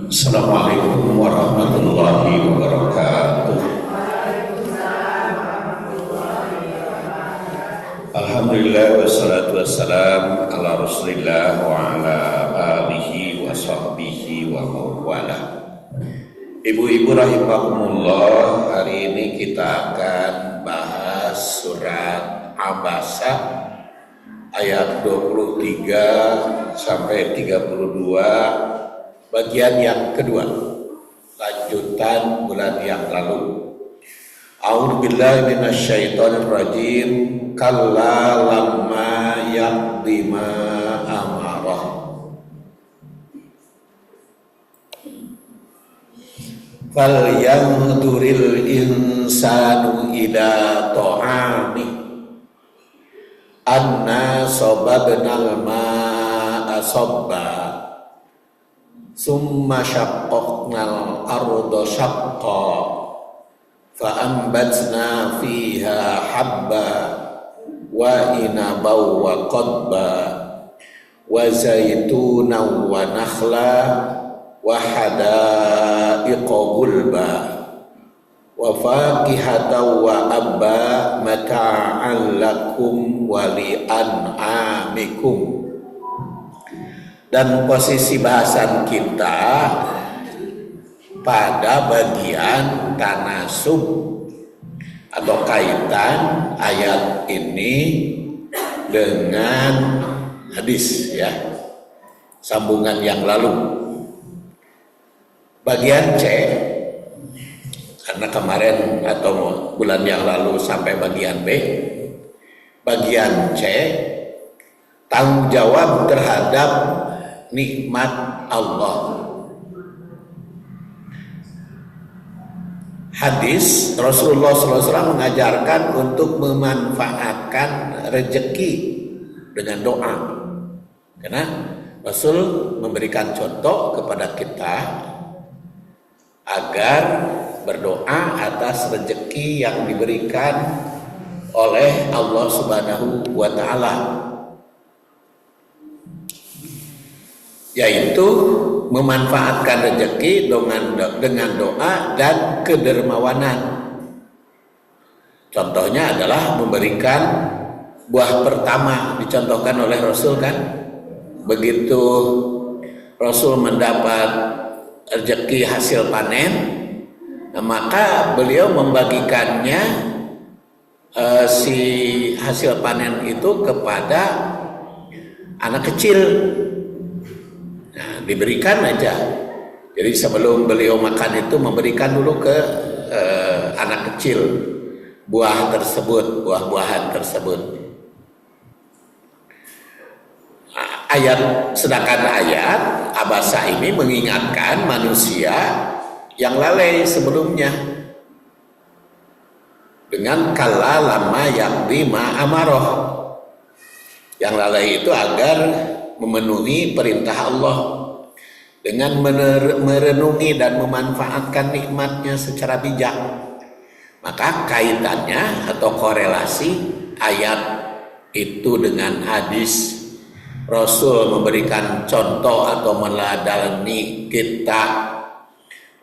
Assalamualaikum warahmatullahi wabarakatuh. Alhamdulillah wassalatu wassalam ala rasulillah wa ala alihi wa sahbihi wa mawala. Ibu-ibu rahimakumullah, hari ini kita akan bahas surat Abasa ayat 23 sampai 32, bagian yang kedua, lanjutan bulan yang lalu. A'udzubillahi minasyaitonir rajim. Kalla lamma yaqdi ma amarah. Fal yanzuril insanu ila ta'ami anna sababnal ma'a sabba summa syaqqaqnal arda syaqqa fa ambatna fiha habba wa inabaw wa qadba wa zaitunan wa nakhla wa hadaiqa gulba wa faqihatan wa abba mata'an lakum wa li'an'amikum. Dan posisi bahasan kita pada bagian tanasub atau kaitan ayat ini dengan hadis, ya, sambungan yang lalu. Bagian C, karena kemarin atau bulan yang lalu sampai bagian B. Bagian C, tanggung jawab terhadap nikmat Allah. Hadis Rasulullah SAW mengajarkan untuk memanfaatkan rezeki dengan doa. Karena Rasul memberikan contoh kepada kita agar berdoa atas rezeki yang diberikan oleh Allah Subhanahu wa Ta'ala, yaitu memanfaatkan rezeki dengan doa dan kedermawanan. Contohnya adalah memberikan buah pertama, dicontohkan oleh Rasul, kan? Begitu Rasul mendapat rezeki hasil panen, maka beliau membagikannya si hasil panen itu kepada anak kecil. Nah, diberikan aja. Jadi sebelum beliau makan itu memberikan dulu ke anak kecil buah tersebut, buah-buahan tersebut. Nah, sedangkan ayat Abasa ini mengingatkan manusia yang lalai sebelumnya dengan kalla lamma yaqdi ma amarah. Yang lalai itu agar memenuhi perintah Allah dengan merenungi dan memanfaatkan nikmatnya secara bijak. Maka kaitannya atau korelasi ayat itu dengan hadis Rasul memberikan contoh atau meladani kita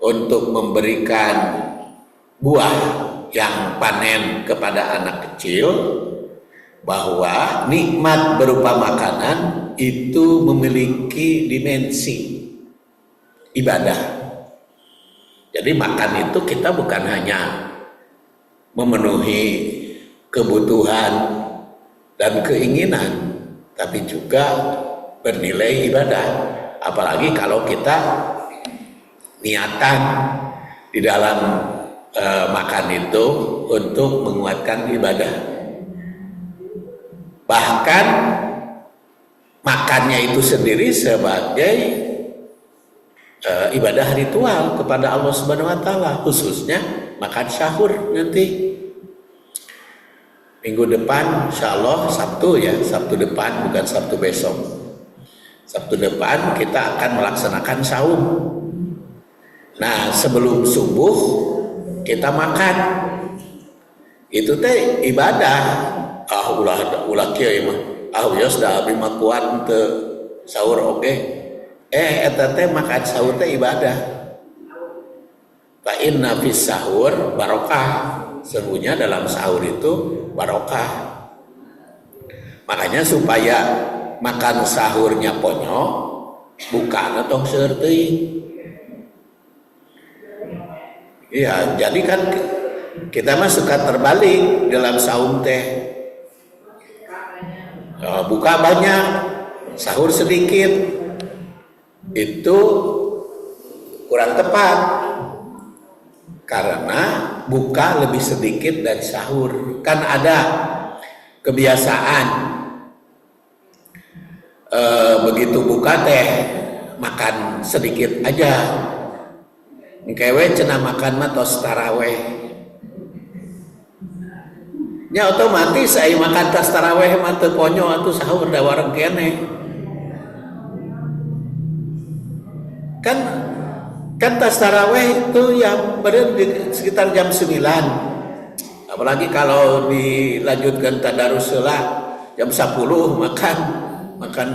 untuk memberikan buah yang panen kepada anak kecil, bahwa nikmat berupa makanan itu memiliki dimensi ibadah. Jadi makan itu kita bukan hanya memenuhi kebutuhan dan keinginan, tapi juga bernilai ibadah. Apalagi kalau kita niatan di dalam makan itu untuk menguatkan ibadah. Bahkan makannya itu sendiri sebagai ibadah ritual kepada Allah Subhanahu wa Ta'ala, khususnya makan sahur nanti minggu depan, insya Allah Sabtu, ya, Sabtu depan, bukan Sabtu besok. Sabtu depan kita akan melaksanakan saum. Nah, sebelum subuh kita makan, itu teh ibadah. Ulah kieu mah. Ya sudah abdi mah kuat teu sahur oge. eta teh makan sahur teh ibadah. Fa inna fis sahur barokah. Sesungguhnya dalam sahur itu barokah. Makanya supaya makan sahurnya ponyo, bukan tong seueur teuing. Iya, jadi kan kita mah suka terbalik dalam saum teh. Buka banyak, sahur sedikit, itu kurang tepat. Karena buka lebih sedikit dari sahur. Kan ada kebiasaan begitu buka teh makan sedikit aja. Kewe cenah makan mah tos taraweh. Nya otomatis ai makan tas taraweh mah teu ponyo atuh sahur da wareng keneh. Kan tas taraweh itu yang beren di sekitar jam 9. Apalagi kalau dilanjutkan tadarus heula jam 10 makan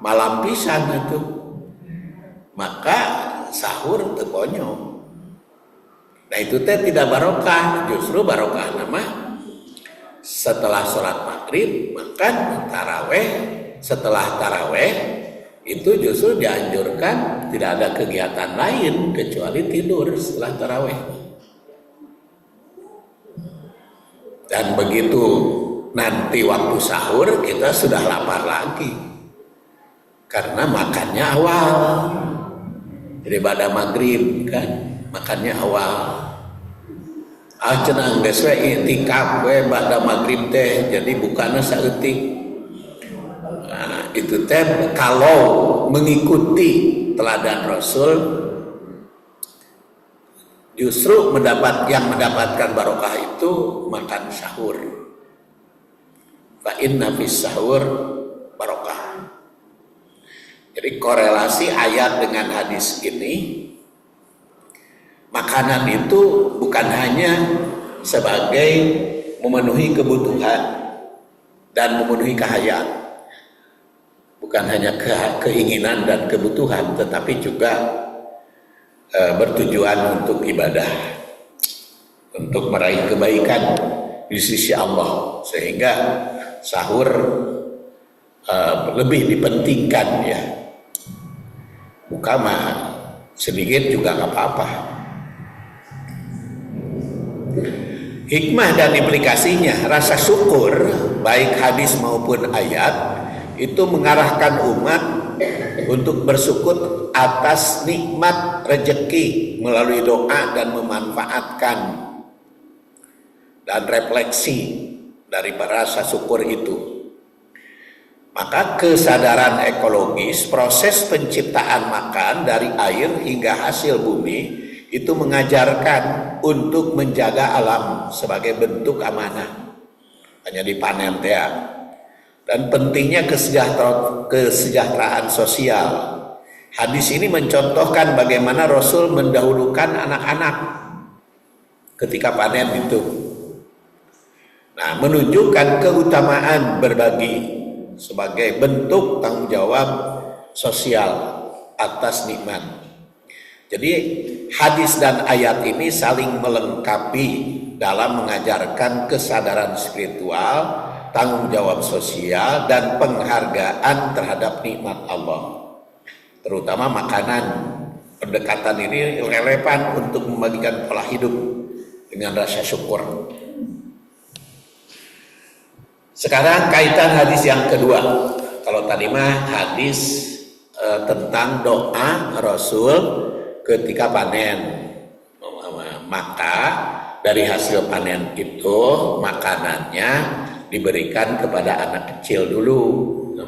malam pisan itu. Maka sahur teu ponyo. Nah itu teh tidak barokah, justru barokah nama setelah sholat maghrib makan taraweh. Setelah taraweh itu justru dianjurkan tidak ada kegiatan lain kecuali tidur setelah taraweh. Dan begitu nanti waktu sahur kita sudah lapar lagi karena makannya awal. Jadi pada maghrib kan makannya awal. Cenah geus we i'tikaf we pada maghrib teh jadi bukana saeutik. Nah, itu teh kalau mengikuti teladan Rasul justru mendapatkan barokah itu makan sahur. Fa inna fis sahur barokah. Jadi korelasi ayat dengan hadis ini, makanan itu bukan hanya sebagai memenuhi kebutuhan dan memenuhi kehayaan, bukan hanya keinginan dan kebutuhan, tetapi juga bertujuan untuk ibadah, untuk meraih kebaikan di sisi Allah, sehingga sahur lebih dipentingkan ya. Buka mah sedikit juga nggak apa-apa. Hikmah dan implikasinya, rasa syukur baik hadis maupun ayat itu mengarahkan umat untuk bersyukur atas nikmat rezeki melalui doa dan memanfaatkan dan refleksi dari rasa syukur itu. Maka kesadaran ekologis, proses penciptaan makan dari air hingga hasil bumi itu mengajarkan untuk menjaga alam sebagai bentuk amanah. Hanya dipanen teh. Dan pentingnya kesejahteraan sosial. Hadis ini mencontohkan bagaimana Rasul mendahulukan anak-anak ketika panen itu. Nah, menunjukkan keutamaan berbagi sebagai bentuk tanggung jawab sosial atas nikmat. Jadi hadis dan ayat ini saling melengkapi dalam mengajarkan kesadaran spiritual, tanggung jawab sosial, dan penghargaan terhadap nikmat Allah. Terutama makanan. Pendekatan ini relevan untuk membagikan pola hidup dengan rasa syukur. Sekarang kaitan hadis yang kedua. Kalau tadi mah hadis tentang doa Rasul ketika panen. Maka dari hasil panen itu makanannya diberikan kepada anak kecil dulu.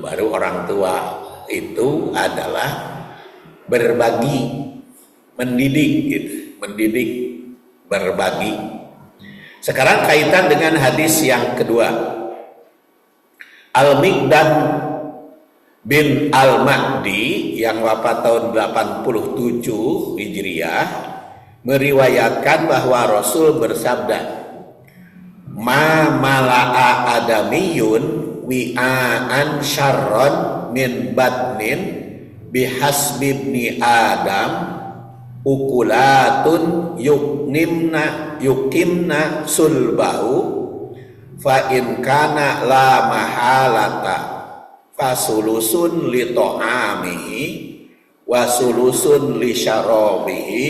Baru orang tua. Itu adalah berbagi, mendidik gitu. Mendidik, berbagi. Sekarang kaitan dengan hadis yang kedua. Al-Miqdam bin Al-Mahdi yang wafat tahun 87 Hijriah meriwayatkan bahwa Rasul bersabda, "Ma mala'a adamiyun wi'an syarron min batnin bihasbi ibni Adam ukulatun yukimna sulbahu fa in kana la mahalata fasulusun li ta'amihi wa sulusun li syarabihi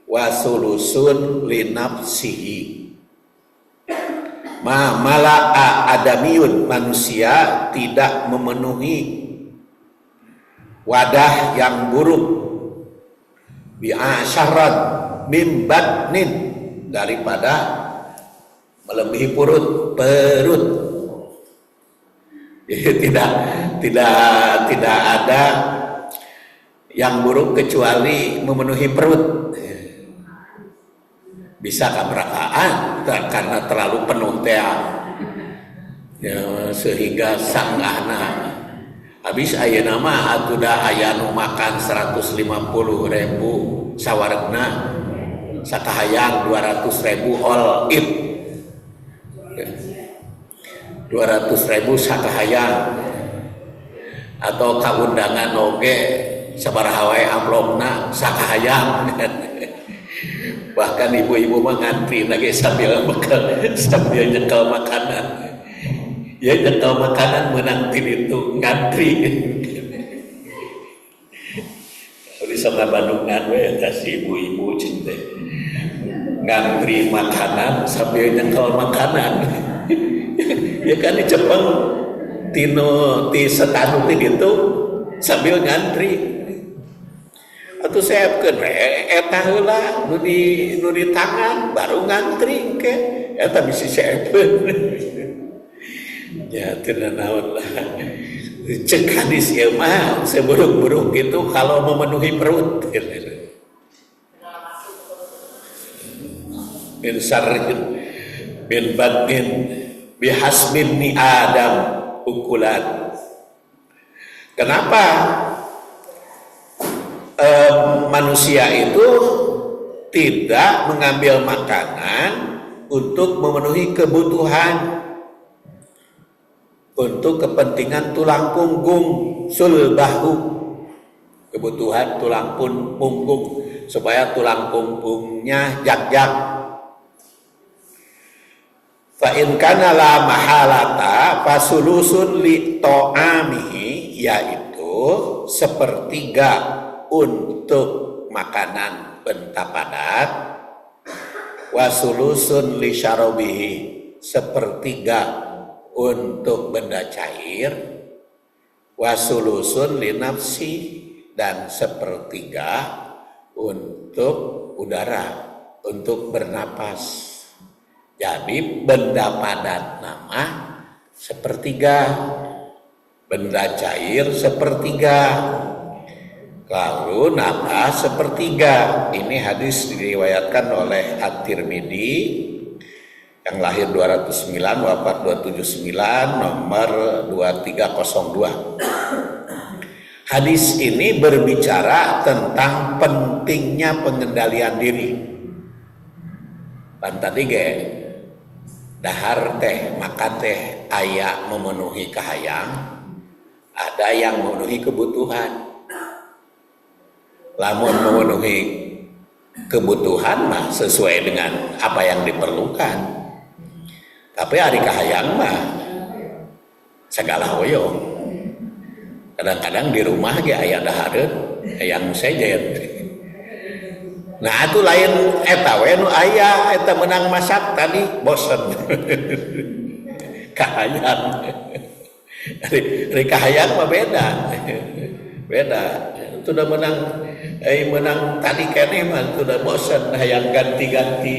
wa sulusun li nafsihi. Mala'a adamiyun, manusia tidak memenuhi wadah yang buruk bi'asyarat min batnin, daripada melebihi perut. Tidak ada yang buruk kecuali memenuhi perut. Bisa kamerakaan karena terlalu penuh teh ya, sehingga sang anak habis ayeuna mah atuda aya nu makan 150.000 sawaregna sakahayang 200.000 all it 200.000 sakahayang, atau kaundangan oge sabaraha wae amplopna sakahayang. Bahkan ibu-ibu mah ngantri lagi sambil nyekel makanan. Ya nyekel makanan menanti itu ngantri. Di sana Bandungan we eta si ibu-ibu cinta. Ngantri makanan sambil nyekel makanan. Ya kan di Jepang ti setanu gitu sambil ngantri. Atuh seepkeun eta heula nu di tangan baru ngantri ke eta bisi seepkeun. Ya teu naon lah. Cek hadis ieu mah seburuk-buruk gitu kalau memenuhi perut. Min syarrin bin batin bihasbin ni Adam ukulan. Kenapa manusia itu tidak mengambil makanan untuk memenuhi kebutuhan, untuk kepentingan tulang punggung, sulbahu, kebutuhan tulang punggung supaya tulang punggungnya jak-jak. Fa in kana la mahalata fasulusun li ta'amihi, yaitu sepertiga untuk makanan benta padat, wasulusun li syarabihi, sepertiga untuk benda cair, wasulusun li nafsi, dan sepertiga untuk udara, untuk bernapas. Jadi benda padat nama sepertiga, benda cair sepertiga, lalu napas sepertiga. Ini hadis diriwayatkan oleh At-Tirmidzi yang lahir 209, wafat 279, nomor 2302. Hadis ini berbicara tentang pentingnya pengendalian diri. Pan tadi ge dahar teh makan teh aya memenuhi kahayang, ada yang memenuhi kebutuhan. Lamun memenuhi kebutuhan mah sesuai dengan apa yang diperlukan. Tapi hari kahayang mah segala hoyong. Kadang-kadang di rumah ge aya dahareun, hayang sejen. Nah itu lain eta we nu aya eta menang masak tadi bosen. Kahayang. Hari kahayang mah beda. Sudah menang tadi kene mah sudah bosan hayang ganti-ganti.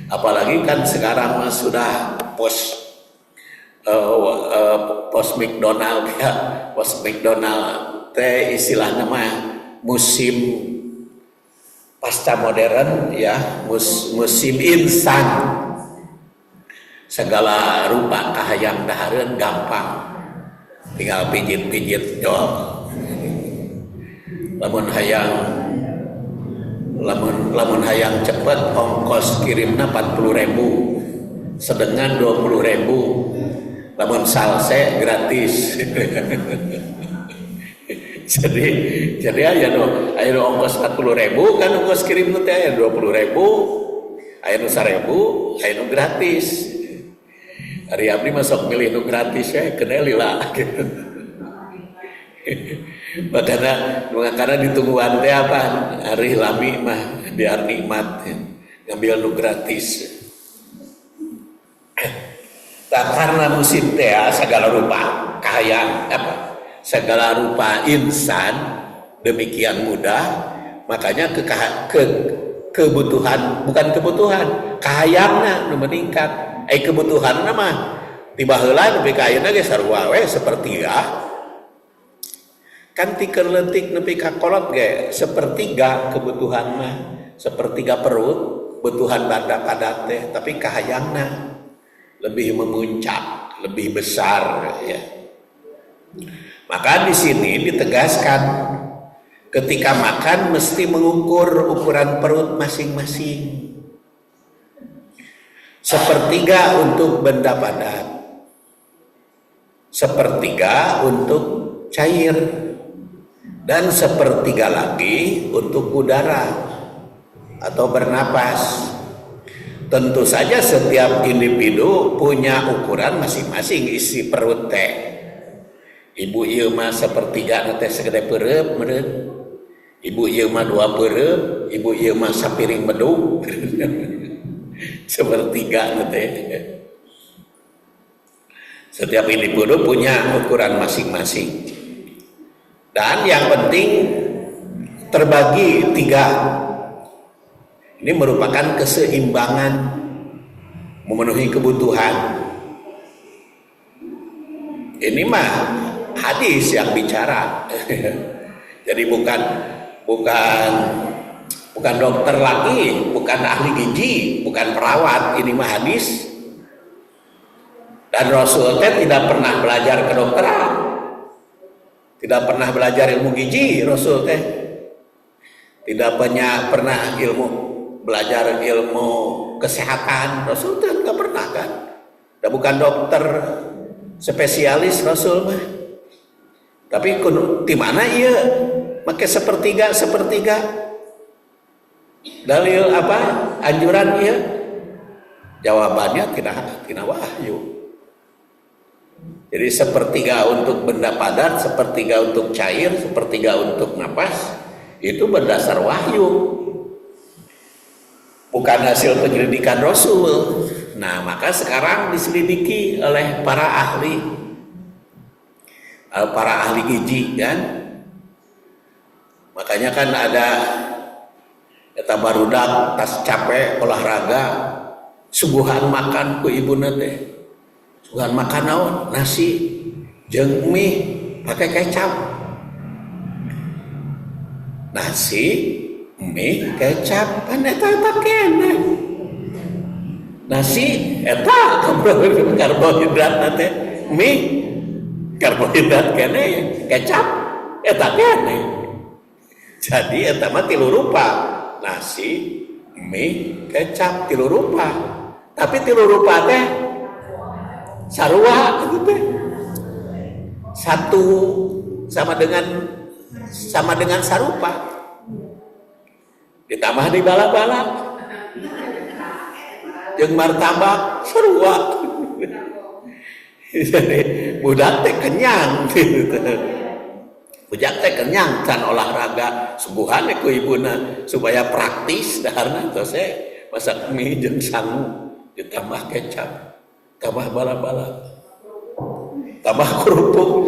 Apalagi kan sekarang mah sudah pos McDonald ya, pos McDonald teh istilahnya mah musim pasca modern ya, musim instan. Segala rupa kahayang dahareun gampang. Tinggal pijit-pijit dong. Lamun hayang cepet ongkos kirimna 40.000, sedengan 20.000, lamun salse gratis. jadi aya ongkos 40.000 kan ongkos kirim teh aya 20.000, aya nu 1.000, aya nu gratis. Ari abdi masuk milih nu gratis ya kena lila gitu. Makanya ditungguan teh apa? Ari lami mah biar nikmat ngambil nu gratis. Tak karena musim teh segala rupa kahayang segala rupa insan demikian mudah, makanya kebutuhan bukan kebutuhan kahayangna nu meningkat. Kebutuhan mah tiba heula nepi ka ayeuna ge sarua we sepertiga. Kan tikeun leutik nepi ka kolot ge sepertiga kebutuhan mah, sepertiga perut, kebutuhan badak adat teh, tapi kahayangna lebih memuncak, lebih besar ya. Maka di sini ditegaskan ketika makan mesti mengukur ukuran perut masing-masing. Sepertiga untuk benda padat, sepertiga untuk cair, dan sepertiga lagi untuk udara atau bernapas. Tentu saja setiap individu punya ukuran masing-masing isi perut teh. Ibu ieu mah sepertiga teh segede pereup meureun. Ibu ieu mah 2 pereup, ibu ieu mah sapiring medung. Sepertiga teh. Setiap individu punya ukuran masing-masing. Dan yang penting terbagi 3. Ini merupakan keseimbangan memenuhi kebutuhan. Ini mah hadis yang bicara. Jadi bukan dokter lagi, bukan ahli gizi, bukan perawat, ini mah hadis. Dan Rasul teh tidak pernah belajar kedokteran, tidak pernah belajar ilmu gizi. Rasul teh tidak pernah belajar ilmu kesehatan. Rasul teh nggak pernah kan, dan bukan dokter spesialis Rasul mah. Tapi di mana iya pakai sepertiga dalil apa anjuran iya? Jawabannya tidak wahyu. Jadi sepertiga untuk benda padat, sepertiga untuk cair, sepertiga untuk napas, itu berdasar wahyu, bukan hasil penyelidikan Rasul. Nah, maka sekarang diselidiki oleh para ahli gizi kan. Makanya kan ada eta barudak tas capek olahraga suguhan makan ku ibuna teh. Suguhan makan naon? Nasi jeung mie pakai kecap. Nasi, mie, kecap, kan eta keneh. Nasi eta karbohidrat teh, mie karbohidrat keneh, kecap eta keneh. Jadi eta mah 3 rupa. Nasi, mie, kecap 3 rupa. Tapi 3 rupa teh sarua gitu teh. Satu sama dengan sarupa. Ditambah di bala-bala. Jeung martabak sarua. Jadi budak teh kenyang gitu. Budak teh kenyang can olahraga subuhan ku ibuna supaya praktis daharna tos masak mie jeung sangu ditambah kecap, tambah bala-bala, tambah kerupuk.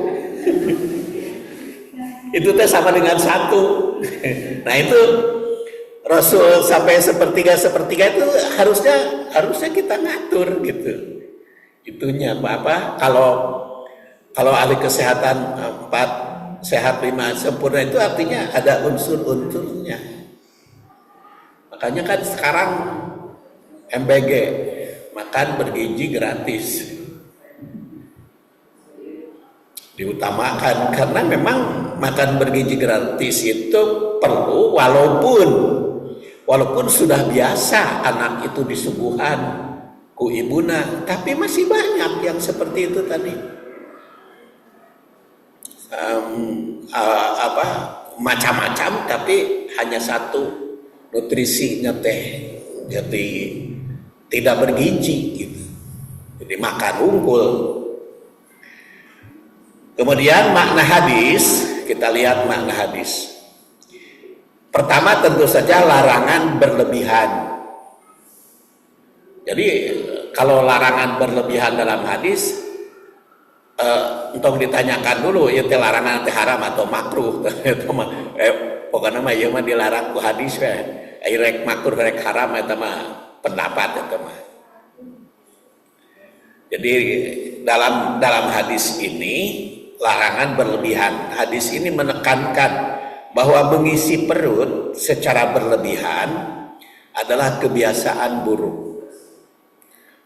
Itu teh sama dengan 1. Nah itu Rasul sampai sepertiga itu harusnya kita ngatur gitu. Itunya apa? Kalau ahli kesehatan 4 sehat 5 sempurna itu artinya ada unsur-unsurnya. Makanya kan sekarang MBG makan bergizi gratis diutamakan, karena memang makan bergizi gratis itu perlu walaupun sudah biasa anak itu disuguhan ku ibuna, tapi masih banyak yang seperti itu tadi. apa macam-macam, tapi hanya satu nutrisinya teh, jadi tidak bergizi gitu. Jadi makan unggul. Kemudian makna hadis, kita lihat makna hadis. Pertama tentu saja larangan berlebihan. Jadi kalau larangan berlebihan dalam hadis, untuk ditanyakan dulu ya larangan teh haram atau makruh. Pokoknya mah ieu mah dilarang ku hadis we. Rek makruh rek haram eta mah pendapat eta mah. Jadi dalam hadis ini larangan berlebihan. Hadis ini menekankan bahwa mengisi perut secara berlebihan adalah kebiasaan buruk.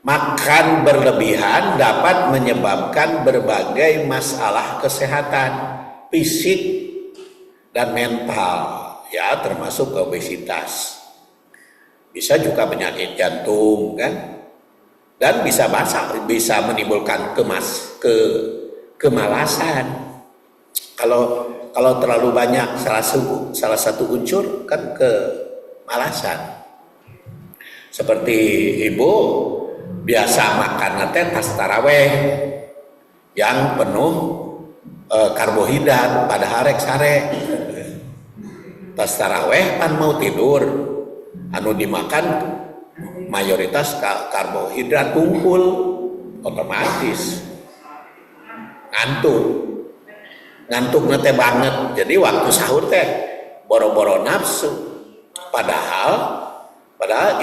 Makan berlebihan dapat menyebabkan berbagai masalah kesehatan fisik dan mental, ya termasuk obesitas. Bisa juga penyakit jantung kan, dan bisa menimbulkan kemalasan. Kalau terlalu banyak salah satu unsur kan kemalasan. Seperti ibu biasa makan tas taraweh yang penuh karbohidrat pada harek sare. Tas taraweh kan mau tidur, anu dimakan mayoritas karbohidrat kumpul, otomatis ngantuk nate banget. Jadi waktu sahur teh boro-boro nafsu, padahal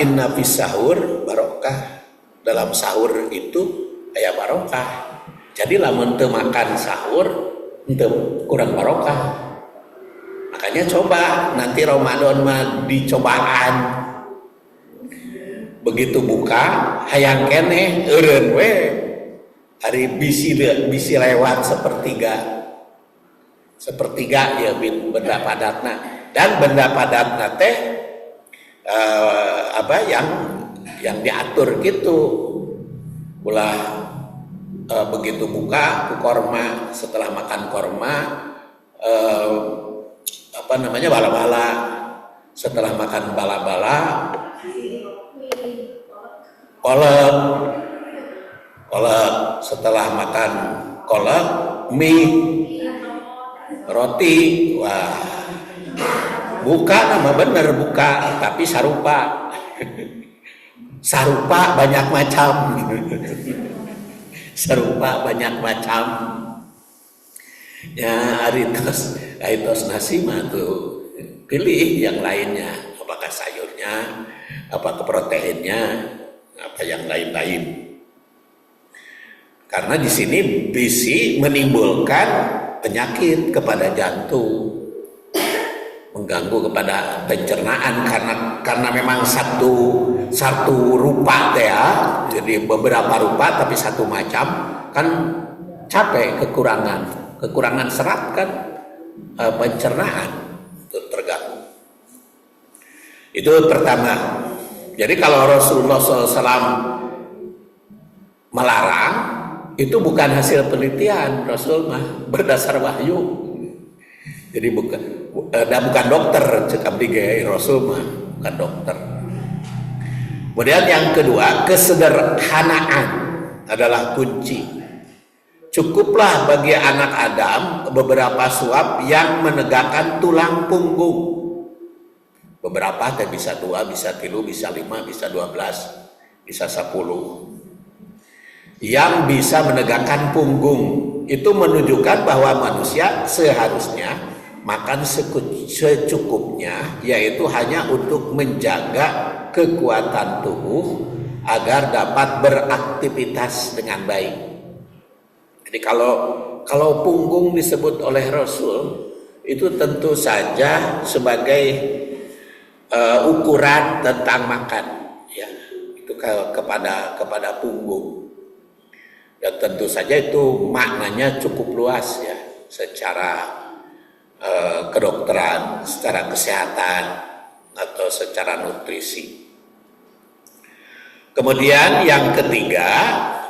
inna fis sahur barokah, dalam sahur itu aya barokah. Jadi lamun teu makan sahur teu kurang barokah. Makanya coba nanti Ramadan mah dicobaan, begitu buka hayang keneh eureun we hari bisi lewat sepertiga ya benda padatna, dan benda padatna teh yang diatur gitu. Ulah begitu buka ku korma, setelah makan korma bala-bala, setelah makan bala-bala kolak, setelah makan kolak mie roti. Wah, buka nama bener buka, tapi sarupa banyak macam. Sarupa banyak macam ya. Aritos nasi mah tuh pilih yang lainnya, apakah sayurnya, apakah proteinnya, apa yang lain-lain. Karena di sini bisi menimbulkan penyakit kepada jantung, mengganggu kepada pencernaan, karena memang satu rupa teh ya. Jadi beberapa rupa tapi satu macam kan capek, kekurangan serat kan, pencernaan itu terganggu. Itu pertama. Jadi kalau Rasulullah SAW melarang, itu bukan hasil penelitian, Rasul mah berdasar wahyu. Jadi bukan dokter, cek abdi ge Rasul mah bukan dokter. Kemudian yang kedua, kesederhanaan adalah kunci. Cukuplah bagi anak Adam beberapa suap yang menegakkan tulang punggung. Beberapa teh bisa 2, bisa 3, bisa 5, bisa 12, bisa 10. Yang bisa menegakkan punggung. Itu menunjukkan bahwa manusia seharusnya makan secukupnya, yaitu hanya untuk menjaga kekuatan tubuh agar dapat beraktivitas dengan baik. Jadi kalau punggung disebut oleh Rasul, itu tentu saja sebagai ukuran tentang makan, ya, itu kepada punggung. Dan tentu saja itu maknanya cukup luas ya, secara kedokteran, secara kesehatan, atau secara nutrisi. Kemudian yang ketiga,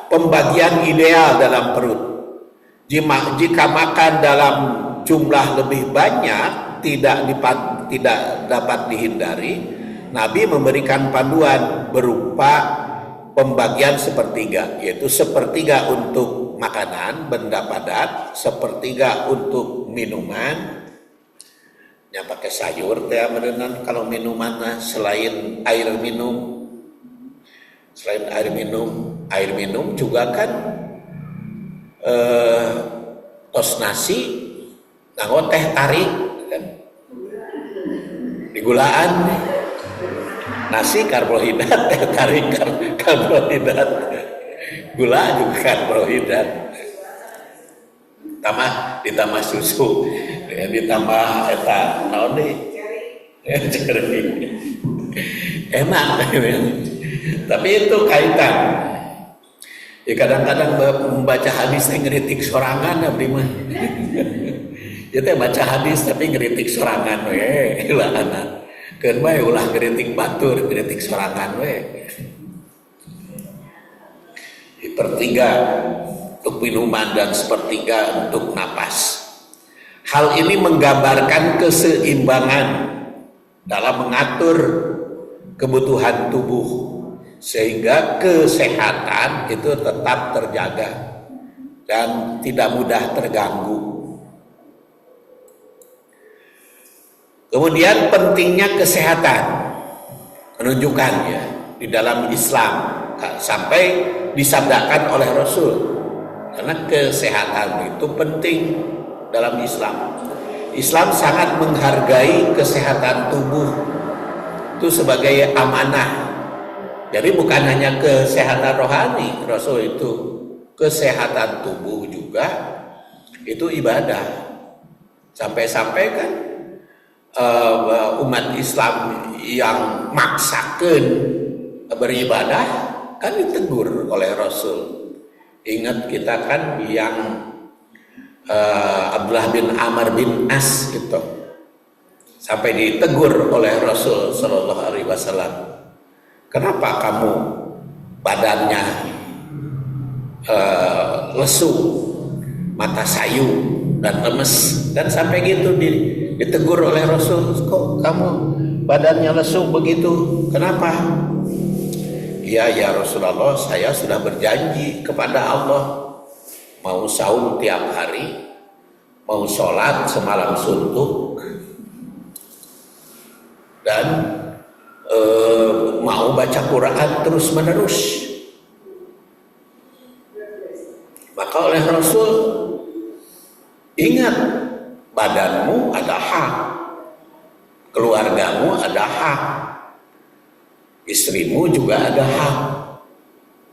pembagian ideal dalam perut. Jika makan dalam jumlah lebih banyak tidak dapat dihindari, Nabi memberikan panduan berupa pembagian sepertiga, yaitu sepertiga untuk makanan benda padat, sepertiga untuk minuman. Yang pakai sayur teh beneran. Kalau minuman selain air minum juga kan tos nasi nganggo teh tarik kan, digulaan nasi karbohidrat, teh tarik karbohidrat, gula juga karbohidrat, ditambah susu, ditambah eta naon deui enak. Tapi itu kaitan. Ya kadang-kadang membaca hadis teh ngeritik sorangan abdi mah. Ya teh baca hadis tapi ngeritik sorangan we, lah anak. Keun bae ulah ngeritik batur, ngeritik sorangan we. Sepertiga untuk minuman dan sepertiga untuk napas. Hal ini menggambarkan keseimbangan dalam mengatur kebutuhan tubuh, sehingga kesehatan itu tetap terjaga dan tidak mudah terganggu. Kemudian pentingnya kesehatan menunjukkan ya di dalam Islam sampai disabdakan oleh Rasul, karena kesehatan itu penting dalam Islam. Islam sangat menghargai kesehatan tubuh itu sebagai amanah. Jadi bukan hanya kesehatan rohani, Rasul itu kesehatan tubuh juga itu ibadah. Sampai-sampai kan umat Islam yang maksakan beribadah kan ditegur oleh Rasul. Ingat kita kan yang Abdullah bin Amr bin As itu sampai ditegur oleh Rasul Shallallahu Alaihi Wasallam. Kenapa kamu badannya lesu, mata sayu dan lemes, dan sampai gitu ditegur oleh Rasul, kok kamu badannya lesu begitu? Kenapa? Ya Rasulullah, saya sudah berjanji kepada Allah mau saum tiap hari, mau sholat semalam suntuk, dan mau baca Quran terus menerus. Maka oleh Rasul, ingat, badanmu ada hak, keluargamu ada hak, istrimu juga ada hak.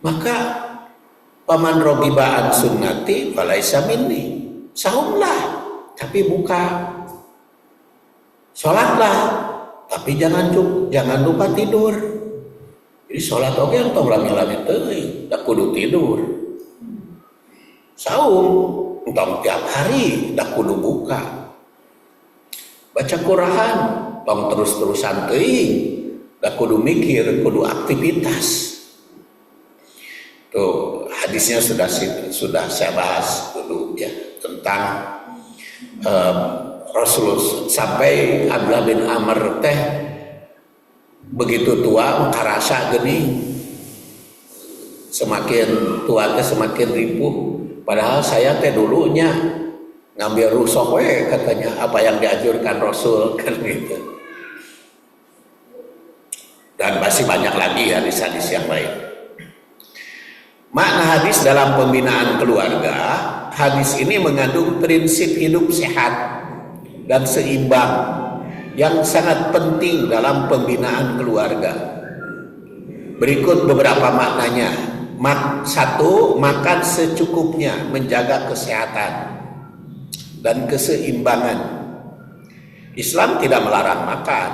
Maka paman rogiba an sunnati falaisa minni, saumlah tapi buka, sholatlah tapi jangan lupa tidur. Jadi sholat oke entong lami-lami teuing, da kudu tidur. Saum entong tiap hari da kudu buka. Baca Quran tong terus-terusan teuing, da kudu mikir, kudu aktivitas. Tuh hadisnya sudah saya bahas dulu ya tentang Rasulullah sampai Abdullah bin Amr teh begitu tua karasa geuning, semakin tua teh semakin ripuh. Padahal saya teh dulunya ngambil rusuk we katanya apa yang dianjurkan Rasul kan gitu. Dan masih banyak lagi hadis-hadis yang lain. Makna hadis dalam pembinaan keluarga, hadis ini mengandung prinsip hidup sehat dan seimbang yang sangat penting dalam pembinaan keluarga. Berikut beberapa maknanya. Satu, makan secukupnya, menjaga kesehatan dan keseimbangan. Islam tidak melarang makan.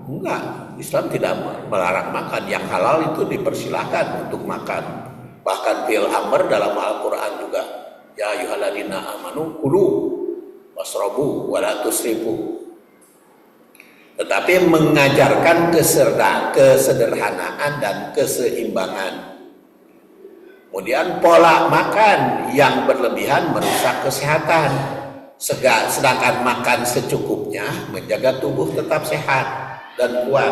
Enggak, Islam tidak melarang makan. Yang halal itu dipersilahkan untuk makan. Bahkan fil amr dalam Al-Quran juga, ya ayyuhalladzina amanu kulu wasrobu wala tusrifu. Tetapi mengajarkan kesederhanaan dan keseimbangan. Kemudian pola makan yang berlebihan merusak kesehatan. Sedangkan makan secukupnya menjaga tubuh tetap sehat dan kuat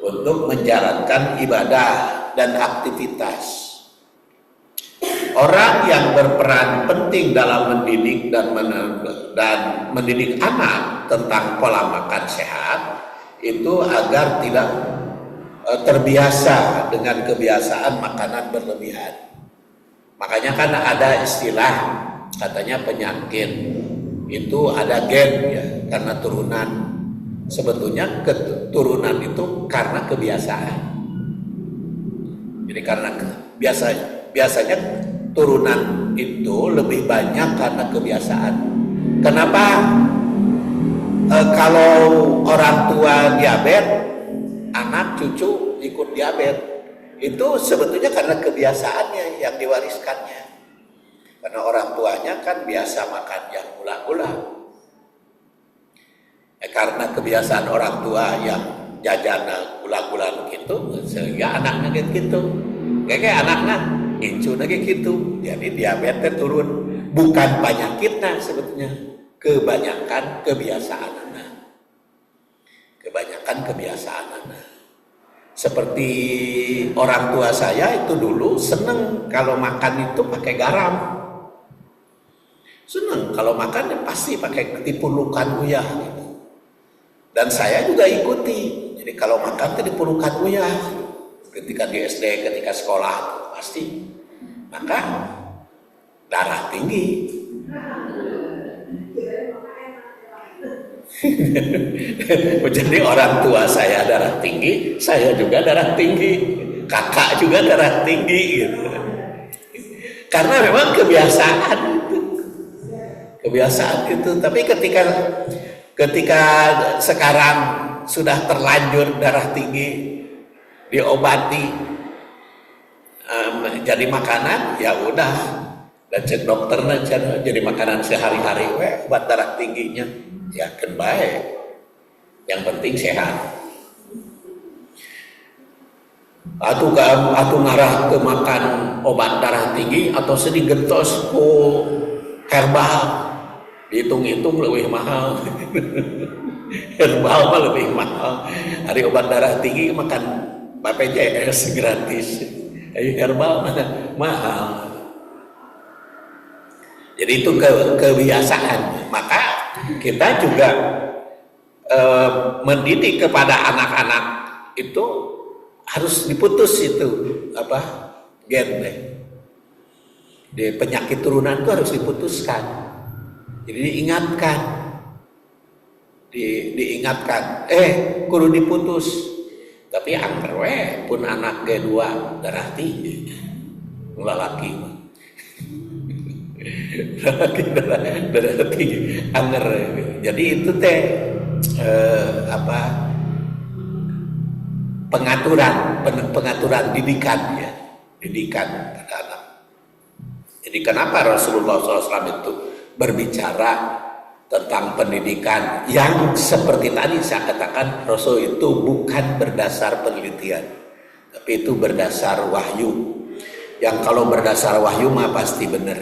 untuk menjalankan ibadah dan aktivitas. Orang yang berperan penting dalam mendidik dan mendidik anak tentang pola makan sehat itu agar tidak terbiasa dengan kebiasaan makanan berlebihan. Makanya kan ada istilah katanya penyakit itu ada gen ya, karena turunan. Sebetulnya keturunan itu karena kebiasaan. Jadi karena biasanya turunan itu lebih banyak karena kebiasaan. Kenapa? Kalau orang tua diabetes, anak cucu ikut diabetes, itu sebetulnya karena kebiasaannya yang diwariskannya. Karena orang tuanya kan biasa makan yang gula-gula. Karena kebiasaan orang tua yang jajan gula-gula gitu, sehingga anaknya gitu. Kayak anaknya incu lagi gitu. Jadi diabetes turun, bukan penyakitnya sebetulnya, kebanyakan kebiasaan anak. Kebanyakan kebiasaan anak. Seperti orang tua saya itu dulu seneng kalau makan itu pakai garam. Seneng kalau makan pasti pakai dipulukan uyah gitu. Dan saya juga ikuti. Jadi kalau makan itu dipulukan uyah. Ketika di SD, ketika sekolah pasti. Maka darah tinggi. Jadi orang tua saya darah tinggi, saya juga darah tinggi, kakak juga darah tinggi gitu. Karena memang kebiasaan itu. Tapi ketika sekarang sudah terlanjur darah tinggi, diobati jadi makanan, ya udah, dan cek dokter jadi makanan sehari-hari, obat darah tingginya. Ya kan baik, yang penting sehat. Atau ngarah ke makan obat darah tinggi atau sedih gentos ku herbal, dihitung-hitung lebih mahal. Herbal mah lebih mahal. Hari obat darah tinggi makan BPJS gratis, herbal mahal. Jadi itu kebiasaan. Maka kita juga mendidik kepada anak-anak itu harus diputus itu gen di penyakit turunan itu harus diputuskan. Jadi diingatkan kudu diputus. Tapi angker pun anak kedua darah tinggi lalaki darah tinggi anger. Jadi itu pengaturan didikan pada anak. Jadi kenapa Rasulullah SAW itu berbicara tentang pendidikan yang seperti tadi saya katakan, Rasul itu bukan berdasar penelitian, tapi itu berdasar wahyu. Yang kalau berdasar wahyu mah pasti benar.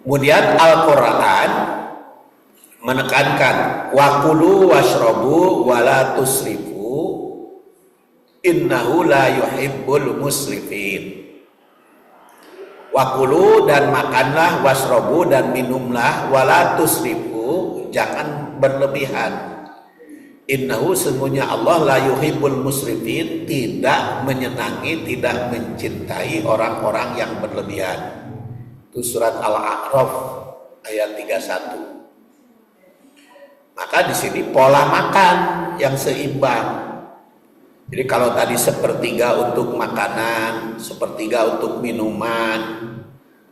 Kemudian Al-Quran menekankan wakulu washrobu wala tusrifu innahu la yuhibbul musrifin. Wakulu dan makanlah, washrobu dan minumlah, wala tusrifu jangan berlebihan. Innahu sesungguhnya Allah la yuhibbul musrifin tidak menyenangi, tidak mencintai orang-orang yang berlebihan. Itu surat Al-A'raf ayat 31. Maka di sini pola makan yang seimbang. Jadi kalau tadi sepertiga untuk makanan, sepertiga untuk minuman,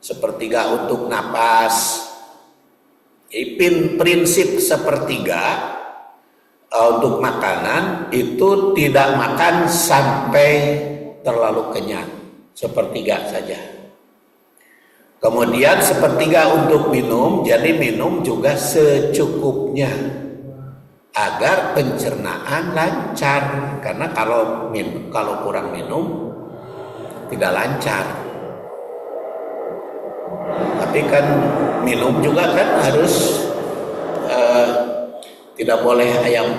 sepertiga untuk napas. Jadi prinsip sepertiga untuk makanan itu tidak makan sampai terlalu kenyang, sepertiga saja. Kemudian sepertiga untuk minum, jadi minum juga secukupnya agar pencernaan lancar. Karena kalau kurang minum tidak lancar. Tapi kan minum juga kan harus tidak boleh ayam.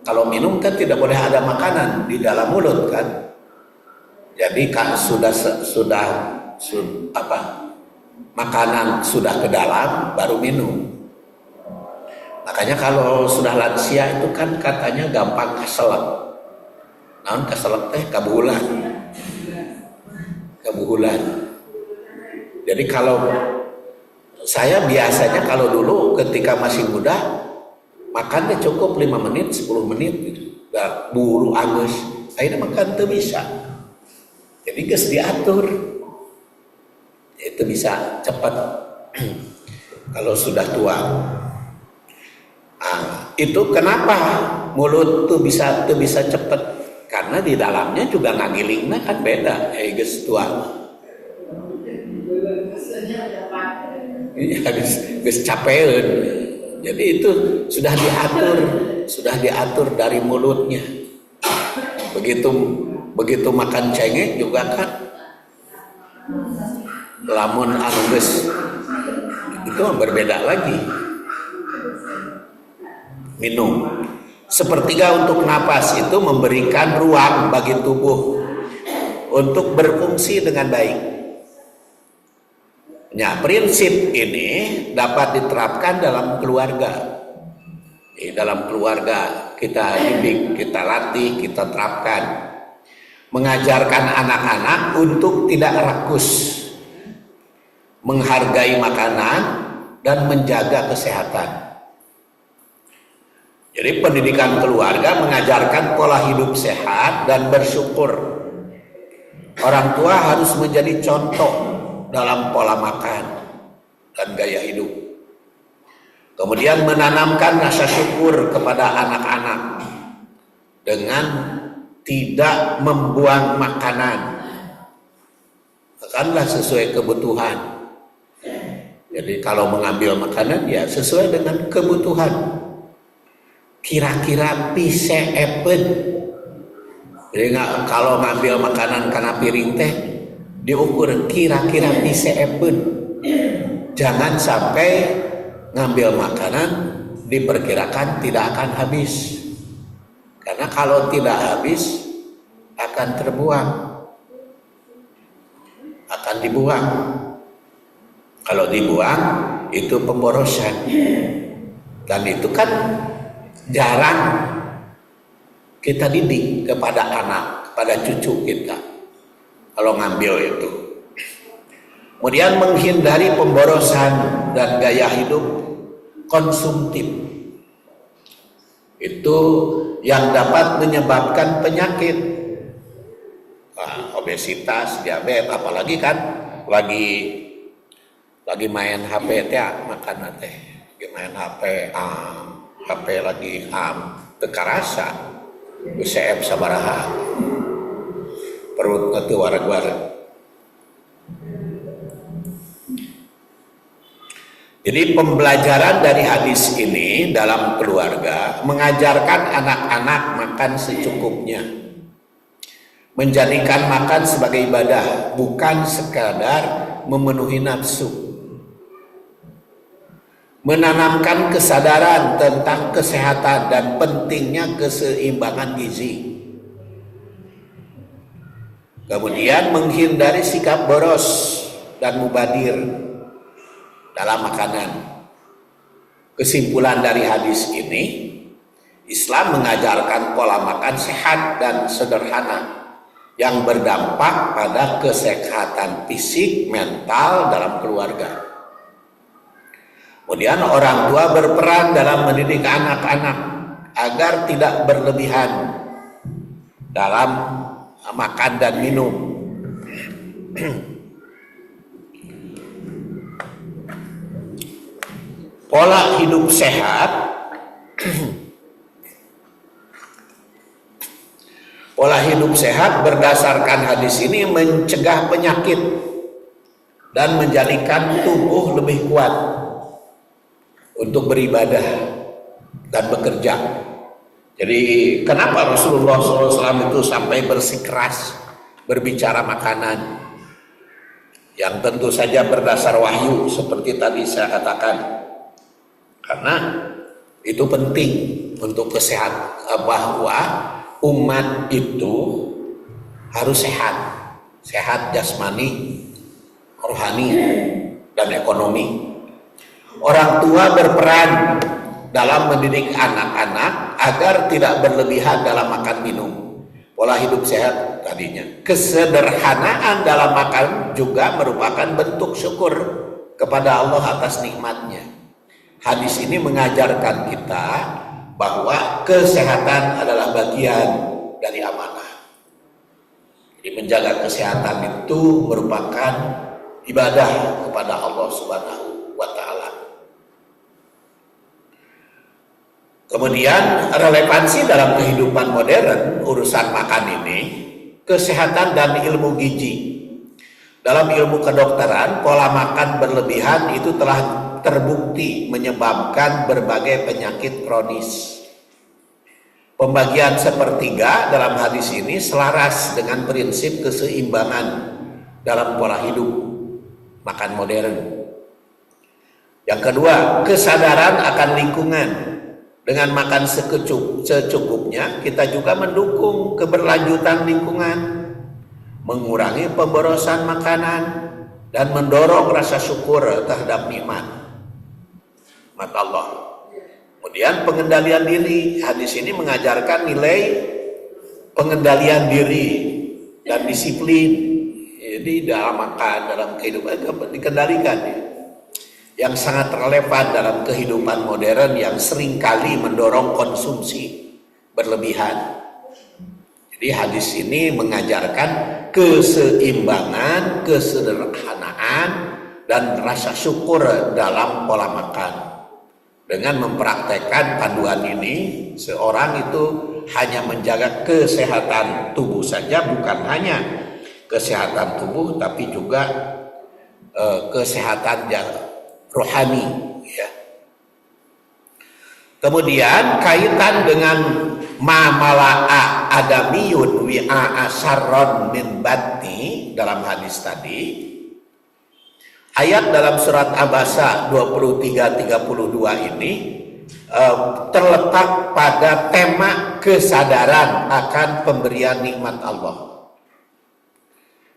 Kalau minum kan tidak boleh ada makanan di dalam mulut kan. Jadi kan makanan sudah ke dalam baru minum. Makanya kalau sudah lansia itu kan katanya gampang keselak. Naon keselak teh kabuhulan. Jadi kalau saya biasanya kalau dulu ketika masih muda makannya cukup 5 menit, 10 menit gitu. Gak buru angus. Akhirnya makan tuh bisa. Jadi geus diatur. Itu bisa cepat. Kalau sudah tua. Nah, itu kenapa mulut tuh bisa cepat? Karena di dalamnya juga ngagilingnya kan beda. Geus tua. Geus capeun. Jadi itu sudah diatur dari mulutnya. Begitu makan cengek juga kan lamun anu geus itu berbeda lagi. Minum. Sepertiga untuk napas itu memberikan ruang bagi tubuh untuk berfungsi dengan baik. Nah, prinsip ini dapat diterapkan dalam keluarga. Di dalam keluarga kita didik, kita latih, kita terapkan. Mengajarkan anak-anak untuk tidak rakus, menghargai makanan, dan menjaga kesehatan. Jadi pendidikan keluarga mengajarkan pola hidup sehat dan bersyukur. Orang tua harus menjadi contoh dalam pola makan dan gaya hidup. Kemudian menanamkan rasa syukur kepada anak-anak dengan tidak membuang makanan. Makanlah sesuai kebutuhan. Jadi kalau mengambil makanan ya sesuai dengan kebutuhan. Kira-kira piseepen. Jadi kalau ngambil makanan karena piring teh diukur kira-kira piseepen. Jangan sampai ngambil makanan diperkirakan tidak akan habis. Karena kalau tidak habis akan terbuang. Akan dibuang. Kalau dibuang itu pemborosan. Dan itu kan jarang kita didik kepada anak, kepada cucu kita kalau ngambil itu. Kemudian menghindari pemborosan dan gaya hidup konsumtif. Itu yang dapat menyebabkan penyakit. Nah, obesitas, diabetes, apalagi kan lagi main HP teh makan teh. Lagi main HP lagi tekarasa UCF sabaraha perut itu wareg-wareg. Jadi pembelajaran dari hadis ini dalam keluarga mengajarkan anak-anak makan secukupnya, menjadikan makan sebagai ibadah, bukan sekadar memenuhi nafsu. Menanamkan kesadaran tentang kesehatan dan pentingnya keseimbangan gizi. Kemudian menghindari sikap boros dan mubadir dalam makanan. Kesimpulan dari hadis ini, Islam mengajarkan pola makan sehat dan sederhana yang berdampak pada kesehatan fisik, mental dalam keluarga. Kemudian orang tua berperan dalam mendidik anak-anak agar tidak berlebihan dalam makan dan minum. Pola hidup sehat pola hidup sehat berdasarkan hadis ini mencegah penyakit dan menjadikan tubuh lebih kuat untuk beribadah dan bekerja. Jadi kenapa Rasulullah SAW itu sampai bersikeras berbicara makanan yang tentu saja berdasar wahyu seperti tadi saya katakan, karena itu penting untuk kesehatan, bahwa umat itu harus sehat jasmani, rohani, dan ekonomi. Orang tua berperan dalam mendidik anak-anak agar tidak berlebihan dalam makan minum, pola hidup sehat tadinya. Kesederhanaan dalam makan juga merupakan bentuk syukur kepada Allah atas nikmatnya. Hadis ini mengajarkan kita bahwa kesehatan adalah bagian dari amanah. Jadi menjaga kesehatan itu merupakan ibadah kepada Allah Subhanahu wa Ta'ala. Kemudian relevansi dalam kehidupan modern urusan makan ini, kesehatan dan ilmu gizi. Dalam ilmu kedokteran, pola makan berlebihan itu telah terbukti menyebabkan berbagai penyakit kronis. Pembagian sepertiga dalam hadis ini selaras dengan prinsip keseimbangan dalam pola hidup makan modern. Yang kedua, kesadaran akan lingkungan. Dengan makan secukupnya, kita juga mendukung keberlanjutan lingkungan, mengurangi pemborosan makanan, dan mendorong rasa syukur terhadap nikmat Allah. Kemudian pengendalian diri, hadis ini mengajarkan nilai pengendalian diri dan disiplin. Jadi dalam makan, dalam kehidupan dikendalikan, yang sangat relevan dalam kehidupan modern yang seringkali mendorong konsumsi berlebihan. Jadi hadis ini mengajarkan keseimbangan, kesederhanaan, dan rasa syukur dalam pola makan. Dengan mempraktekkan panduan ini, seorang itu hanya menjaga kesehatan tubuh saja, bukan hanya kesehatan tubuh, tapi juga kesehatan rohani, ya. Kemudian kaitan dengan ma mala'a adamiyun wi'a asarron min batni dalam hadis tadi, ayat dalam surat Abasa 23-32 ini terletak pada tema kesadaran akan pemberian nikmat Allah,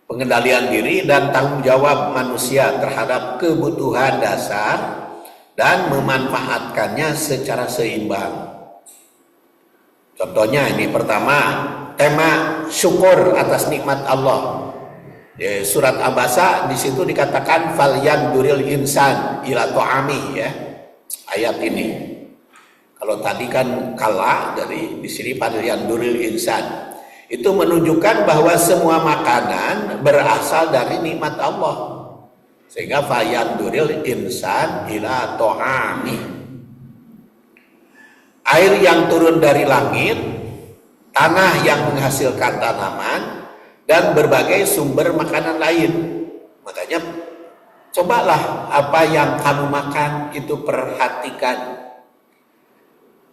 pengendalian diri dan tanggung jawab manusia terhadap kebutuhan dasar dan memanfaatkannya secara seimbang. Contohnya ini pertama, tema syukur atas nikmat Allah. Surat Abasa di situ dikatakan falyanduril insan ila ta'ami, ya. Ayat ini. Kalau tadi kan kala, dari di sini falyanduril insan. Itu menunjukkan bahwa semua makanan berasal dari nikmat Allah. Sehingga fayanduril insan ila ta'ami. Air yang turun dari langit, tanah yang menghasilkan tanaman, dan berbagai sumber makanan lain. Makanya cobalah apa yang kamu makan itu perhatikan.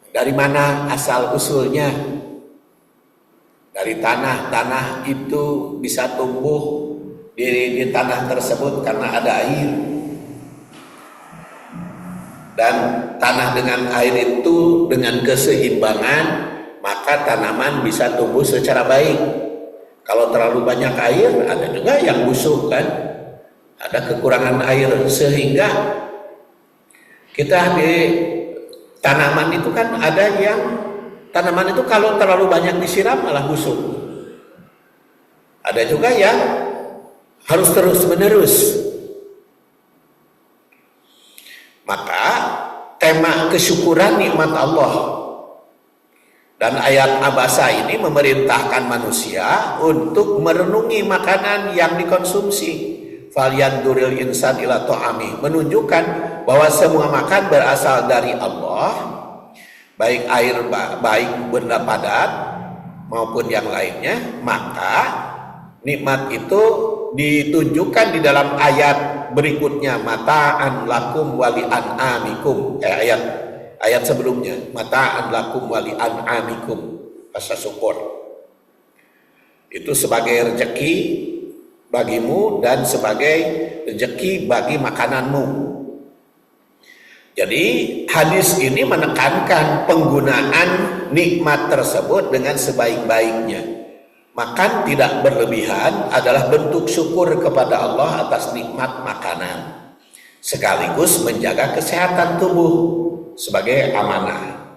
Dari mana asal usulnya? Dari tanah itu bisa tumbuh di tanah tersebut karena ada air, dan tanah dengan air itu dengan keseimbangan, maka tanaman bisa tumbuh secara baik. Kalau terlalu banyak air, ada juga yang busuk, kan, ada kekurangan air, sehingga kita di tanaman itu kan ada yang tanaman itu kalau terlalu banyak disiram malah busuk. Ada juga yang harus terus-menerus. Maka tema kesyukuran nikmat Allah dan ayat Abasa ini memerintahkan manusia untuk merenungi makanan yang dikonsumsi. Falyanduril insan ila ta'ami, menunjukkan bahwa semua makan berasal dari Allah, baik air, baik benda padat maupun yang lainnya. Maka nikmat itu ditunjukkan di dalam ayat berikutnya, mata'an lakum wali an'amikum, ayat sebelumnya, mata'an lakum wali an'amikum, rasa syukur. Itu sebagai rezeki bagimu dan sebagai rezeki bagi makananmu. Jadi hadis ini menekankan penggunaan nikmat tersebut dengan sebaik-baiknya. Makan tidak berlebihan adalah bentuk syukur kepada Allah atas nikmat makanan, sekaligus menjaga kesehatan tubuh sebagai amanah.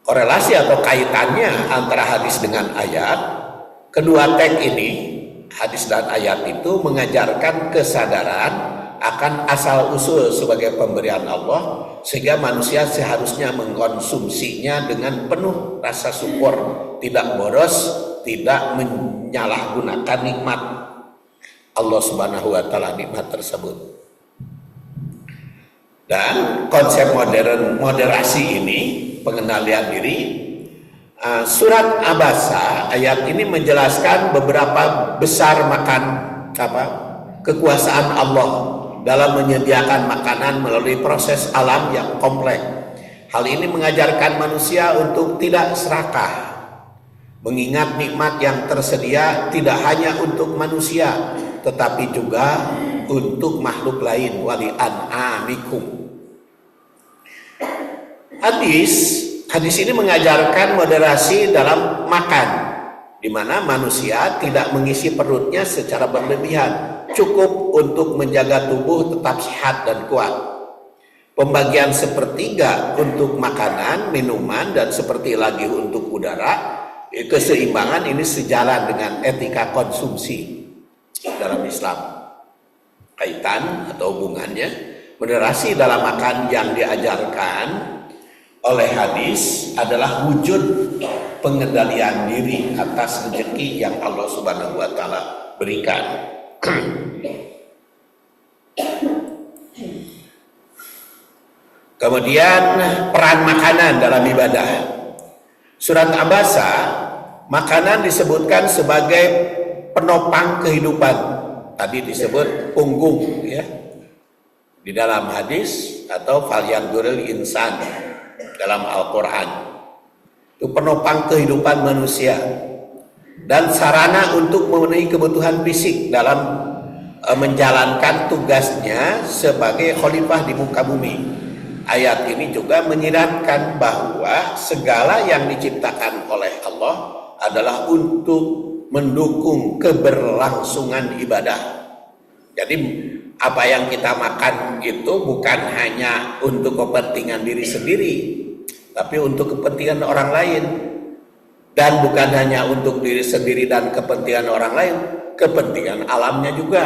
Korelasi atau kaitannya antara hadis dengan ayat, kedua teks ini, hadis dan ayat itu mengajarkan kesadaran akan asal-usul sebagai pemberian Allah, sehingga manusia seharusnya mengkonsumsinya dengan penuh rasa syukur, tidak boros, tidak menyalahgunakan nikmat Allah Subhanahu wa taala, nikmat tersebut. Dan konsep moderasi ini, pengendalian diri, surat Abasa ayat ini menjelaskan beberapa besar kekuasaan Allah dalam menyediakan makanan melalui proses alam yang kompleks. Hal ini mengajarkan manusia untuk tidak serakah, mengingat nikmat yang tersedia tidak hanya untuk manusia, tetapi juga untuk makhluk lain, wali an'amikum. Hadis ini mengajarkan moderasi dalam makan, di mana manusia tidak mengisi perutnya secara berlebihan, cukup untuk menjaga tubuh tetap sehat dan kuat. Pembagian sepertiga untuk makanan, minuman, dan seperti lagi untuk udara. Keseimbangan ini sejalan dengan etika konsumsi dalam Islam. Kaitan atau hubungannya, moderasi dalam makan yang diajarkan oleh hadis adalah wujud pengendalian diri atas rezeki yang Allah Subhanahu wa taala berikan. Kemudian peran makanan dalam ibadah. Surat Abasa, makanan disebutkan sebagai penopang kehidupan. Tadi disebut punggung ya. Di dalam hadis atau falyanzuril insan dalam Al-Qur'an. Itu penopang kehidupan manusia dan sarana untuk memenuhi kebutuhan fisik dalam menjalankan tugasnya sebagai khalifah di muka bumi. Ayat ini juga menyiratkan bahwa segala yang diciptakan oleh Allah adalah untuk mendukung keberlangsungan ibadah. Jadi apa yang kita makan itu bukan hanya untuk kepentingan diri sendiri, tapi untuk kepentingan orang lain. Dan bukan hanya untuk diri sendiri dan kepentingan orang lain, kepentingan alamnya juga.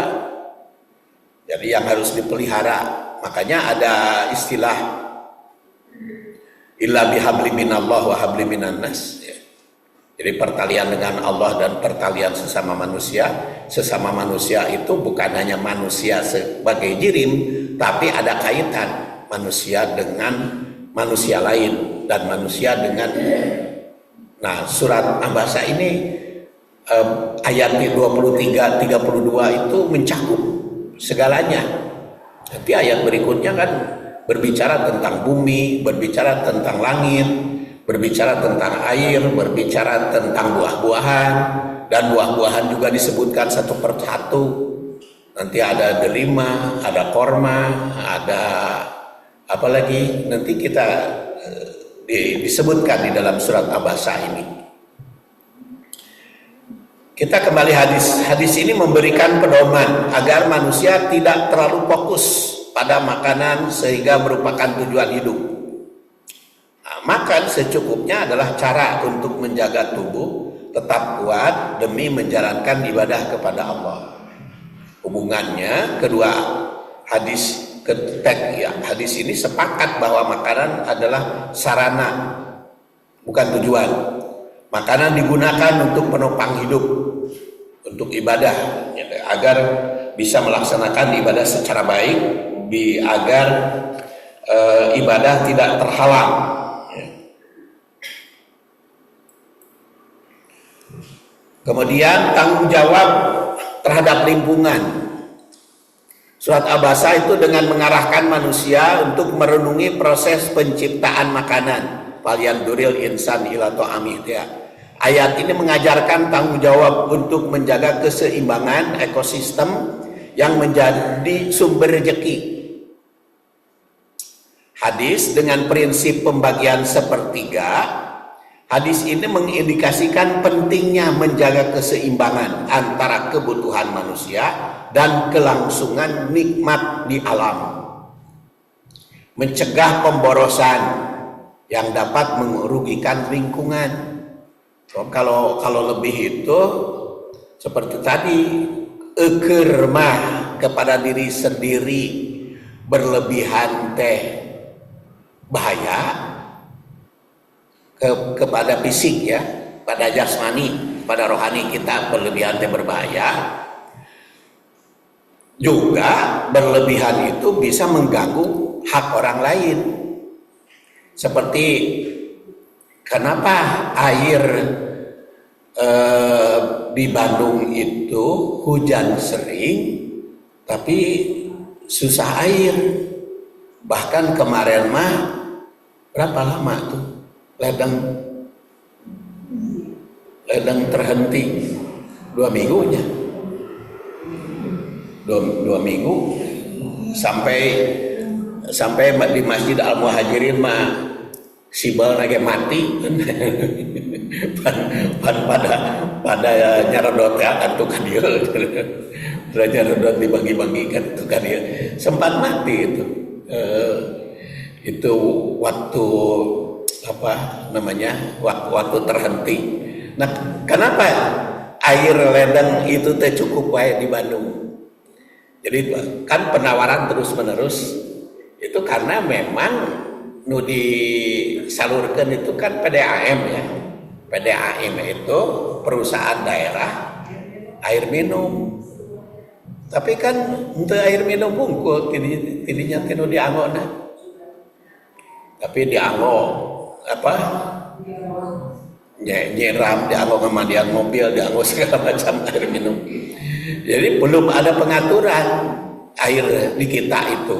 Jadi yang harus dipelihara. Makanya ada istilah illa bihabli minallah wa habli minan nas ya. Jadi pertalian dengan Allah dan pertalian sesama manusia. Sesama manusia itu bukan hanya manusia sebagai jirim, tapi ada kaitan manusia dengan manusia lain dan manusia dengan. Nah, surat Abasa ini ayat 23-32 itu mencakup segalanya. Nanti ayat berikutnya kan berbicara tentang bumi, berbicara tentang langit, berbicara tentang air, berbicara tentang buah-buahan, dan buah-buahan juga disebutkan satu persatu. Nanti ada delima, ada korma, ada apa lagi? Nanti kita disebutkan di dalam surat Abasa ini. Kita kembali hadis. Hadis ini memberikan pedoman agar manusia tidak terlalu fokus pada makanan sehingga merupakan tujuan hidup. Nah, makan secukupnya adalah cara untuk menjaga tubuh tetap kuat demi menjalankan ibadah kepada Allah. Hubungannya kedua hadis hadis ini sepakat bahwa makanan adalah sarana, bukan tujuan. Makanan digunakan untuk penopang hidup, untuk ibadah, agar bisa melaksanakan ibadah secara baik, agar ibadah tidak terhalang. Kemudian tanggung jawab terhadap lingkungan. Surat Abasa itu dengan mengarahkan manusia untuk merenungi proses penciptaan makanan. Falyanzuril insan ila ta'amih ya. Ayat ini mengajarkan tanggung jawab untuk menjaga keseimbangan ekosistem yang menjadi sumber rezeki. Hadis dengan prinsip pembagian sepertiga, hadis ini mengindikasikan pentingnya menjaga keseimbangan antara kebutuhan manusia dan kelangsungan nikmat di alam. Mencegah pemborosan yang dapat merugikan lingkungan. Kalau lebih itu seperti tadi, ekermah kepada diri sendiri berlebihan teh bahaya kepada fisik ya, pada jasmani, pada rohani kita berlebihan teh berbahaya. Juga berlebihan itu bisa mengganggu hak orang lain. Seperti kenapa air di Bandung itu hujan sering tapi susah air. Bahkan kemarin mah berapa lama tuh ledeng terhenti 2 minggunya. 2 minggu sampai di Masjid Al-Muhajirin mah sibal lagi mati pada nyarodot ya kan tuh kan dia nyarodot dibagi-bagikan tuh kan dia sempat mati itu waktu apa namanya waktu terhenti. Nah kenapa air ledeng itu teh cukup baik di Bandung? Jadi kan penawaran terus menerus itu karena memang nu disalurkan itu kan PDAM ya. PDAM itu perusahaan daerah air minum. Tapi kan untuk air minum bungkul tidinya tinu dianggona. Tapi dianggo apa? Nyiram dianggo kemandian mobil, dianggo segala macam air minum. Jadi belum ada pengaturan air di kita itu.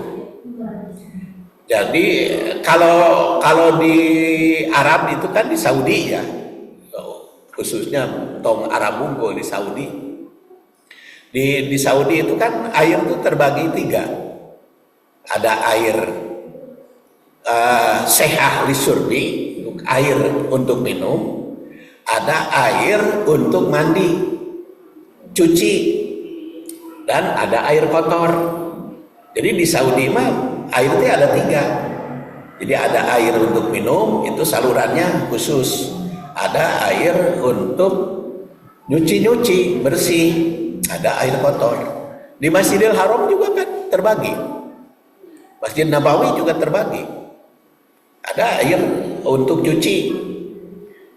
Jadi kalau di Arab itu kan di Saudi ya, khususnya tong Arab Unggul di Saudi. Di Saudi itu kan air itu terbagi 3. Ada air sehah lisurbi, air untuk minum. Ada air untuk mandi, cuci, dan ada air kotor. Jadi di Saudi mah air itu ada 3. Jadi ada air untuk minum, itu salurannya khusus. Ada air untuk nyuci-nyuci, bersih. Ada air kotor. Di Masjidil Haram juga kan terbagi. Masjid Nabawi juga terbagi. Ada air untuk cuci.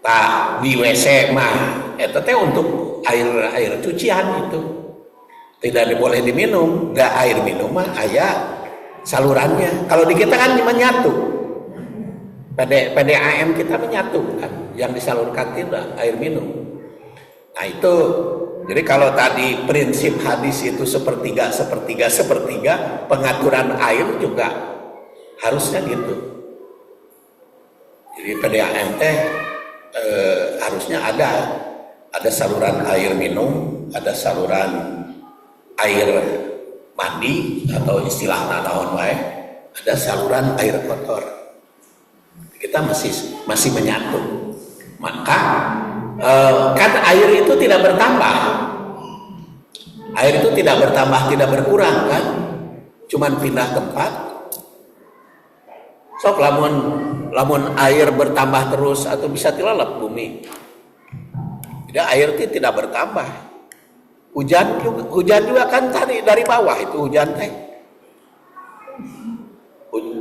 Nah, di WC mah itu teh untuk air cucian itu. Tidak boleh diminum, enggak air minum mah aya salurannya. Kalau di kita kan menyatu. PDAM kita menyatu kan, yang disalurkan tidak air minum. Nah itu, jadi kalau tadi prinsip hadis itu sepertiga, pengaturan air juga harusnya gitu. Jadi PDAM teh harusnya ada saluran air minum, ada saluran air mandi atau istilahnya naon wae, ada saluran air kotor. Kita masih menyatu. Maka kan air itu tidak bertambah. Air itu tidak bertambah, tidak berkurang kan? Cuman pindah tempat. Sok lamun air bertambah terus atau bisa tilalap bumi. Tidak, air itu tidak bertambah. Hujan juga kan tadi dari bawah itu hujan teh.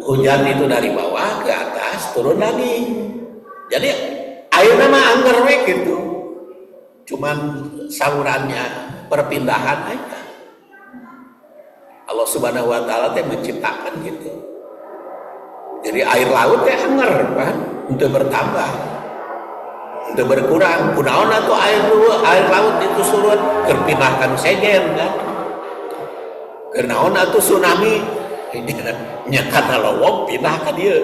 Hujan itu dari bawah ke atas turun lagi. Jadi airnya mah angger we gitu. Cuman salurannya perpindahan aja. Allah Subhanahu wa taala teh menciptakan gitu. Jadi air laut teh angger kan, untuk bertambah. Untuk berkurang. Kunaon atuh air laut itu surut kerpindahkan sejen kan. Kunaon atuh tsunami nya kana lowong pindah ka dieu.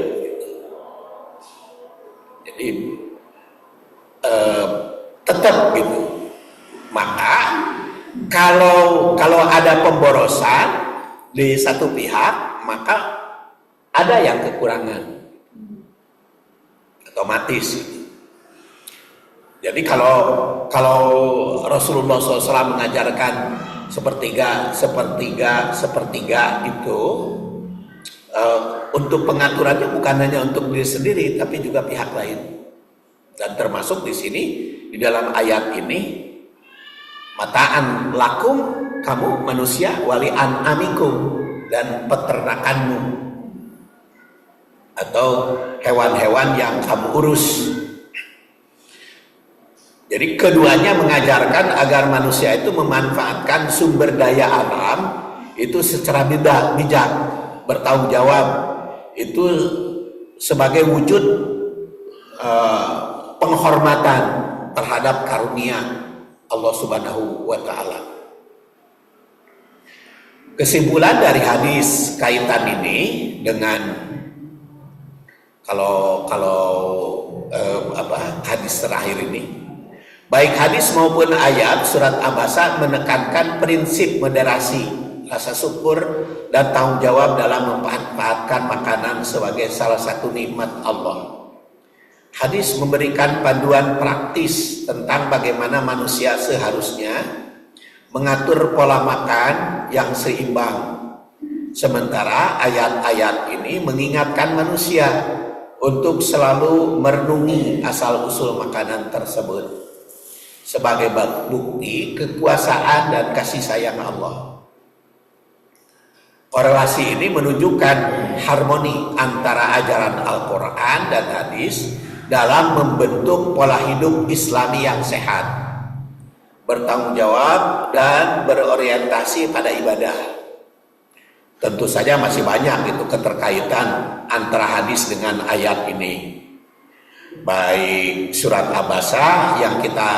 Jadi gitu. Maka kalau ada pemborosan di satu pihak, maka ada yang kekurangan otomatis. Jadi kalau Rasulullah SAW mengajarkan sepertiga itu untuk pengaturannya bukan hanya untuk diri sendiri, tapi juga pihak lain. Dan termasuk di sini di dalam ayat ini, mataan lakum, kamu manusia, wali amikum, dan peternakanmu atau hewan-hewan yang kamu urus. Jadi keduanya mengajarkan agar manusia itu memanfaatkan sumber daya alam itu secara bijak, bertanggung jawab, itu sebagai wujud penghormatan terhadap karunia Allah Subhanahu wa Ta'ala. Kesimpulan dari hadis kaitan ini dengan hadis terakhir ini, baik hadis maupun ayat surat Abasa menekankan prinsip moderasi, rasa syukur dan tanggung jawab dalam memanfaatkan makanan sebagai salah satu nikmat Allah. Hadis memberikan panduan praktis tentang bagaimana manusia seharusnya mengatur pola makan yang seimbang. Sementara ayat-ayat ini mengingatkan manusia untuk selalu merenungi asal-usul makanan tersebut sebagai bukti kekuasaan dan kasih sayang Allah. Korelasi ini menunjukkan harmoni antara ajaran Al-Quran dan hadis dalam membentuk pola hidup Islami yang sehat, bertanggung jawab, dan berorientasi pada ibadah. Tentu saja masih banyak gitu keterkaitan antara hadis dengan ayat ini. Baik surat Abasa yang kita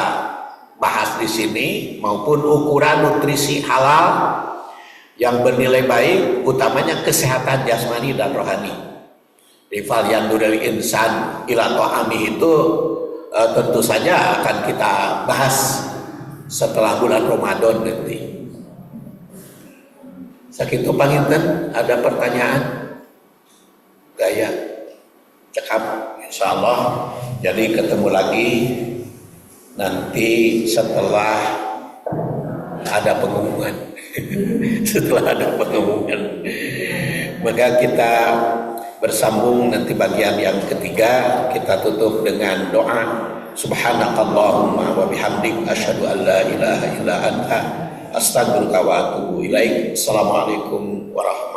bahas di sini maupun ukuran nutrisi halal yang bernilai baik, utamanya kesehatan jasmani dan rohani. Rifal yanduril insan ila ta'ami itu tentu saja akan kita bahas setelah bulan Ramadan nanti. Sakitu panginten, ada pertanyaan? Gaya cekap, insyaallah. Jadi ketemu lagi nanti setelah ada pengumuman. Setelah ada pengumuman, maka kita bersambung nanti bagian yang ketiga. Kita tutup dengan doa. Subhanakallahumma wa bihamdik asyhadu an la ilaha illa anta astaghfiruka wa atubu ilaik. Assalamualaikum warahmatullahi wabarakatuh.